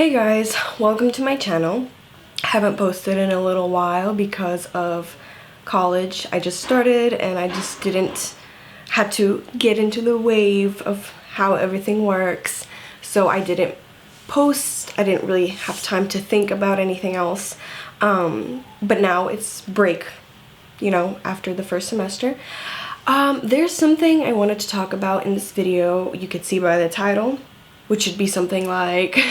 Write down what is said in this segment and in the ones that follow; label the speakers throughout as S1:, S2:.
S1: Hey guys, welcome to my channel. Haven't posted in a little while because of college. I just started and I just had to get into the wave of how everything works. So I didn't post. I didn't really have time to think about anything else. But now it's break, after the first semester. There's something I wanted to talk about in this video. You could see by the title, which should be something like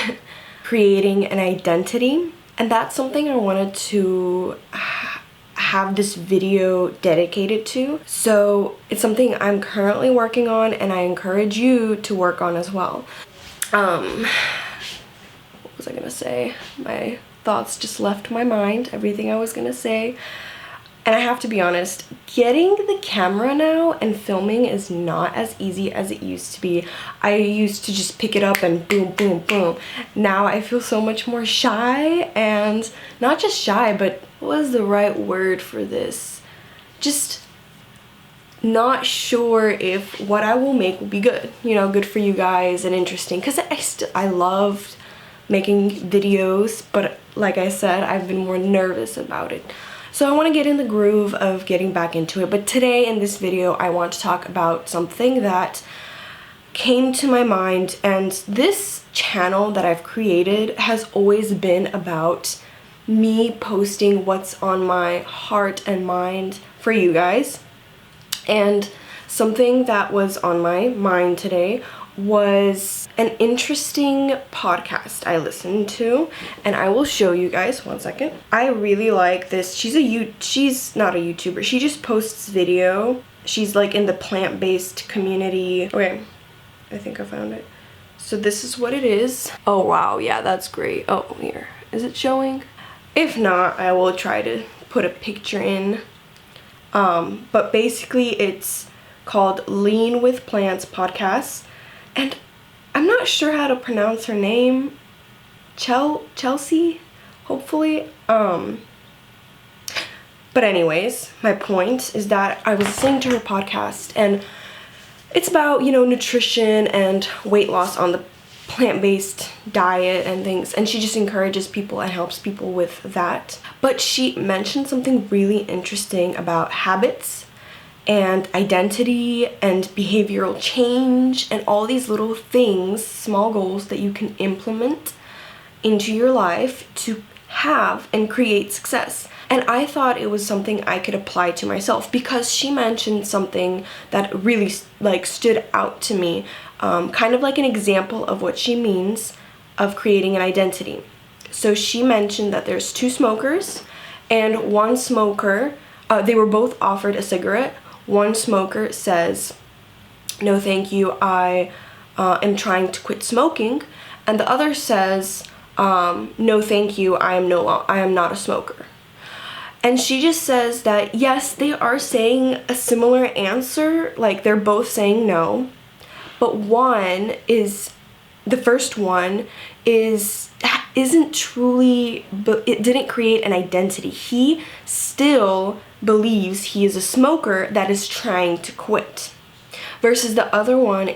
S1: creating an identity, and that's something I wanted to have this video dedicated to. So it's something I'm currently working on and I encourage you to work on as well. What was I gonna say? My thoughts just left my mind, everything I was gonna say. And I have to be honest, getting the camera now and filming is not as easy as it used to be. I used to just pick it up and boom, boom, boom. Now I feel so much more shy, and not just shy, but what is the right word for this? Just not sure if what I will make will be good, good for you guys and interesting. Because I loved making videos, but like I said, I've been more nervous about it. So I want to get in the groove of getting back into it. But today in this video, I want to talk about something that came to my mind. And this channel that I've created has always been about me posting what's on my heart and mind for you guys. And something that was on my mind today was an interesting podcast I listened to, and I will show you guys. One second. I really like this. She's not a YouTuber. She just posts video. She's like in the plant-based community. Okay, I think I found it. So this is what it is. Oh wow, yeah, that's great. Oh, here. Is it showing? If not, I will try to put a picture in. But basically it's called Lean with Plants Podcast. And I'm not sure how to pronounce her name. Chelsea, hopefully. But anyways, my point is that I was listening to her podcast, and it's about, nutrition and weight loss on the plant-based diet and things. And she just encourages people and helps people with that. But she mentioned something really interesting about habits and identity and behavioral change and all these little things, small goals that you can implement into your life to have and create success. And I thought it was something I could apply to myself, because she mentioned something that really stood out to me, kind of like an example of what she means of creating an identity. So she mentioned that there's two smokers, and one smoker, they were both offered a cigarette. One smoker says, "No thank you, I am trying to quit smoking," and the other says, "No thank you, I am not a smoker." And she just says that yes, they are saying a similar answer, like they're both saying no, but the first one isn't truly, but it didn't create an identity. He still believes he is a smoker that is trying to quit, versus the other one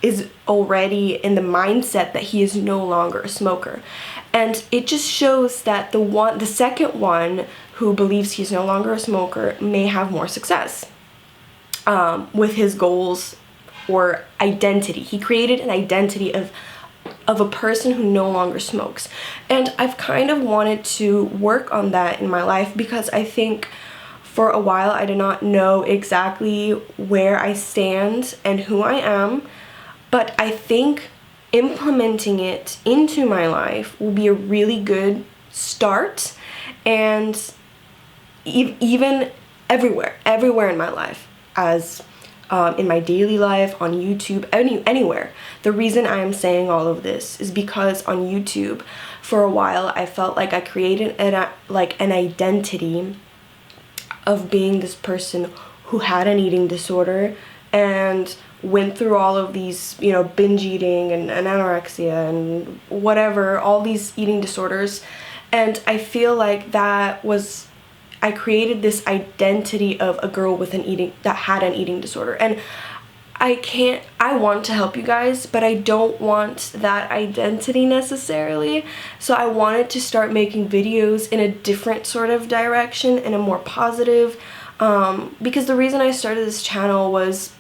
S1: is already in the mindset that he is no longer a smoker. And it just shows that the second one, who believes he's no longer a smoker, may have more success with his goals or identity. He created an identity of a person who no longer smokes. And I've kind of wanted to work on that in my life, because I think for a while I did not know exactly where I stand and who I am, but I think implementing it into my life will be a really good start, and even everywhere in my life, as in my daily life, on YouTube, anywhere. The reason I am saying all of this is because on YouTube, for a while, I felt like I created an identity of being this person who had an eating disorder and went through all of these, binge eating and anorexia and whatever, all these eating disorders. And I feel like I created this identity of a girl that had an eating disorder. And I want to help you guys, but I don't want that identity necessarily. So I wanted to start making videos in a different sort of direction, in a more positive, because the reason I started this channel was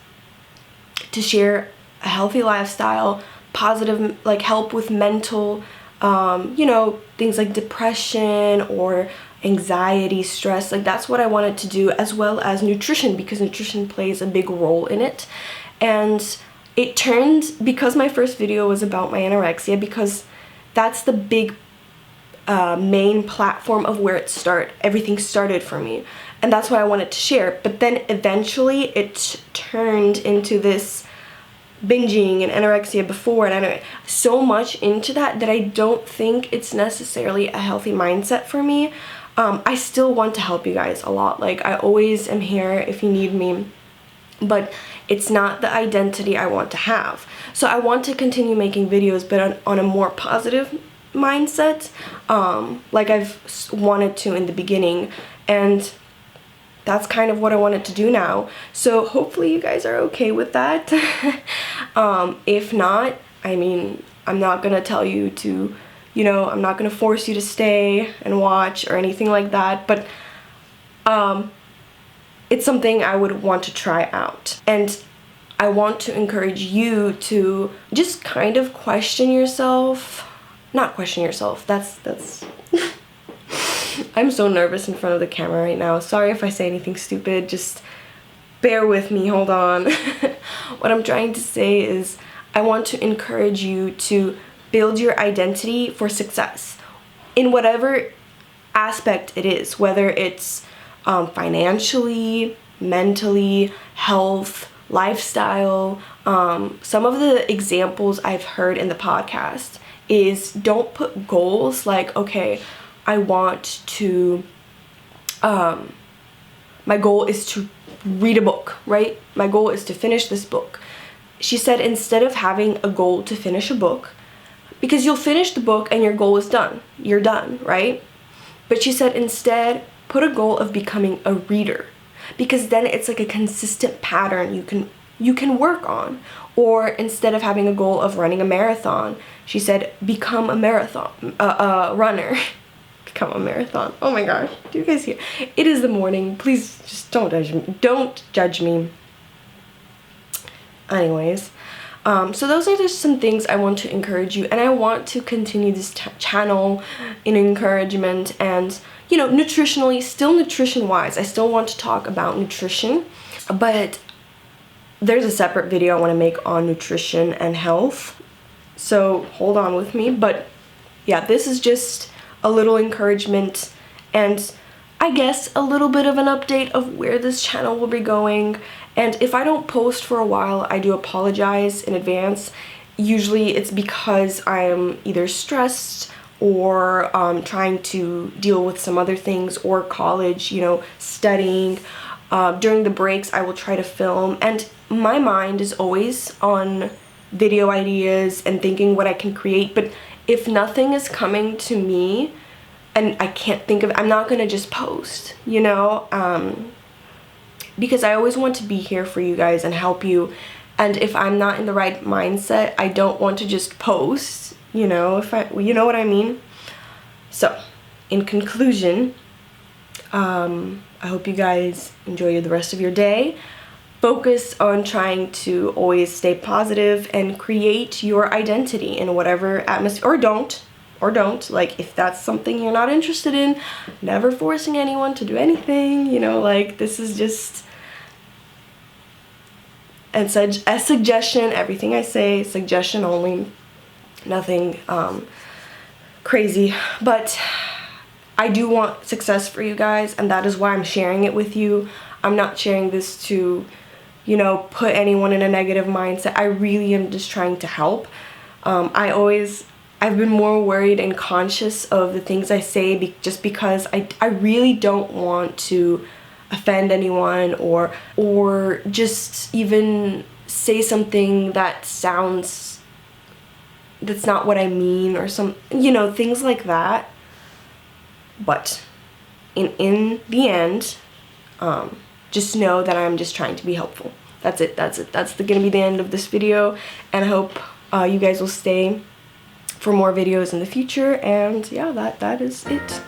S1: to share a healthy lifestyle, positive, like help with mental, things like depression or anxiety, stress. Like that's what I wanted to do, as well as nutrition, because nutrition plays a big role in it. And it turned, because my first video was about my anorexia, because that's the big main platform of where everything started for me, and that's what I wanted to share. But then eventually it turned into this binging and anorexia before, and I know so much into that I don't think it's necessarily a healthy mindset for me. I still want to help you guys a lot. Like, I always am here if you need me, but it's not the identity I want to have. So I want to continue making videos, but on a more positive mindset, like I've wanted to in the beginning, and that's kind of what I wanted to do now. So hopefully you guys are okay with that. If not, I mean, I'm not gonna tell you to, I'm not gonna force you to stay and watch or anything like that, but it's something I would want to try out. And I want to encourage you to just kind of question yourself. Not question yourself, that's I'm so nervous in front of the camera right now. Sorry if I say anything stupid, just bear with me, hold on. What I'm trying to say is I want to encourage you to build your identity for success in whatever aspect it is, whether it's financially, mentally, health, lifestyle. Some of the examples I've heard in the podcast is, don't put goals like, okay, I want to, my goal is to read a book, right? My goal is to finish this book. She said, instead of having a goal to finish a book, because you'll finish the book and your goal is done, you're done, right? But she said, instead, put a goal of becoming a reader, because then it's like a consistent pattern you can work on. Or instead of having a goal of running a marathon, she said, become a marathon runner. Become a marathon. Oh my gosh, do you guys hear? It is the morning. Please just don't judge me. Don't judge me. Anyways, so those are just some things I want to encourage you, and I want to continue this channel in encouragement and, nutritionally, still nutrition-wise. I still want to talk about nutrition, but there's a separate video I want to make on nutrition and health, so hold on with me. But yeah, this is just a little encouragement and I guess a little bit of an update of where this channel will be going. And if I don't post for a while, I do apologize in advance. Usually it's because I'm either stressed or trying to deal with some other things, or college, studying. During the breaks, I will try to film, and my mind is always on video ideas and thinking what I can create. But if nothing is coming to me and I can't think of it, I'm not gonna just post, because I always want to be here for you guys and help you. And if I'm not in the right mindset, I don't want to just post, you know what I mean? So, in conclusion, I hope you guys enjoy the rest of your day. Focus on trying to always stay positive and create your identity in whatever atmosphere, or don't, like, if that's something you're not interested in, never forcing anyone to do anything, like, this is just a suggestion. Everything I say, suggestion only, nothing crazy. But I do want success for you guys, and that is why I'm sharing it with you. I'm not sharing this to, put anyone in a negative mindset. I really am just trying to help. I've been more worried and conscious of the things I say just because I really don't want to offend anyone or just even say something that's not what I mean, or things like that. But in the end, just know that I'm just trying to be helpful. that's it. That's gonna be the end of this video, and I hope you guys will stay for more videos in the future. And yeah, that is it.